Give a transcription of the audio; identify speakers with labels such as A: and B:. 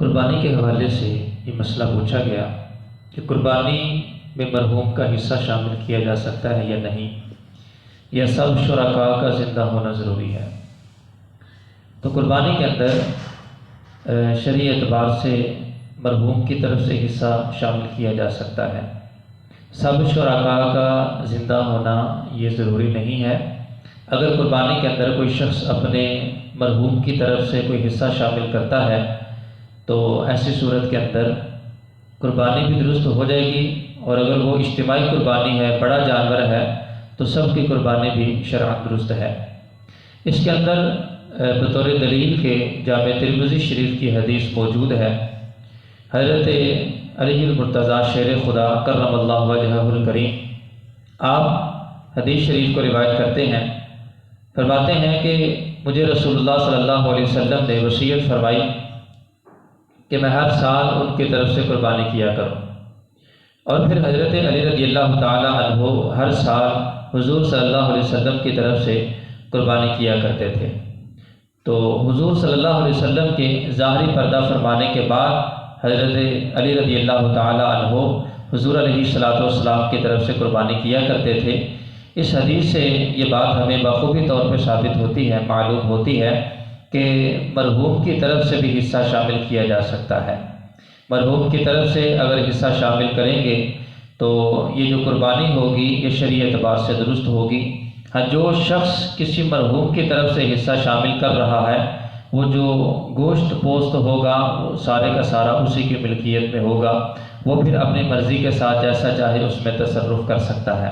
A: قربانی کے حوالے سے یہ مسئلہ پوچھا گیا کہ قربانی میں مرحوم کا حصہ شامل کیا جا سکتا ہے یا نہیں، یا سب شرکاء کا زندہ ہونا ضروری ہے۔ تو قربانی کے اندر شرعی اعتبار سے مرحوم کی طرف سے حصہ شامل کیا جا سکتا ہے۔ سب شرکاء کا زندہ ہونا یہ ضروری نہیں ہے۔ اگر قربانی کے اندر کوئی شخص اپنے مرحوم کی طرف سے کوئی حصہ شامل کرتا ہے تو ایسی صورت کے اندر قربانی بھی درست ہو جائے گی، اور اگر وہ اجتماعی قربانی ہے، بڑا جانور ہے، تو سب کی قربانی بھی شرعاً درست ہے۔ اس کے اندر بطور دلیل کے جامع ترمذی شریف کی حدیث موجود ہے۔ حضرت علی المرتضیٰ شیر خدا کرم اللہ وجہہ الکریم آپ حدیث شریف کو روایت کرتے ہیں، فرماتے ہیں کہ مجھے رسول اللہ صلی اللہ علیہ وسلم نے وصیت فرمائی کہ میں ہر سال ان کی طرف سے قربانی کیا کروں، اور پھر حضرت علی رضی اللہ تعالی عنہ ہر سال حضور صلی اللہ علیہ وسلم کی طرف سے قربانی کیا کرتے تھے۔ تو حضور صلی اللہ علیہ وسلم کے ظاہری پردہ فرمانے کے بعد حضرت علی رضی اللہ تعالی عنہ حضور علیہ الصلوۃ والسلام کی طرف سے قربانی کیا کرتے تھے۔ اس حدیث سے یہ بات ہمیں بخوبی طور پہ ثابت ہوتی ہے، معلوم ہوتی ہے کہ مرحوم کی طرف سے بھی حصہ شامل کیا جا سکتا ہے۔ مرحوم کی طرف سے اگر حصہ شامل کریں گے تو یہ جو قربانی ہوگی یہ شرعی اعتبار سے درست ہوگی۔ ہاں، جو شخص کسی مرحوم کی طرف سے حصہ شامل کر رہا ہے وہ جو گوشت پوست ہوگا وہ سارے کا سارا اسی کی ملکیت میں ہوگا، وہ پھر اپنی مرضی کے ساتھ جیسا چاہے اس میں تصرف کر سکتا ہے۔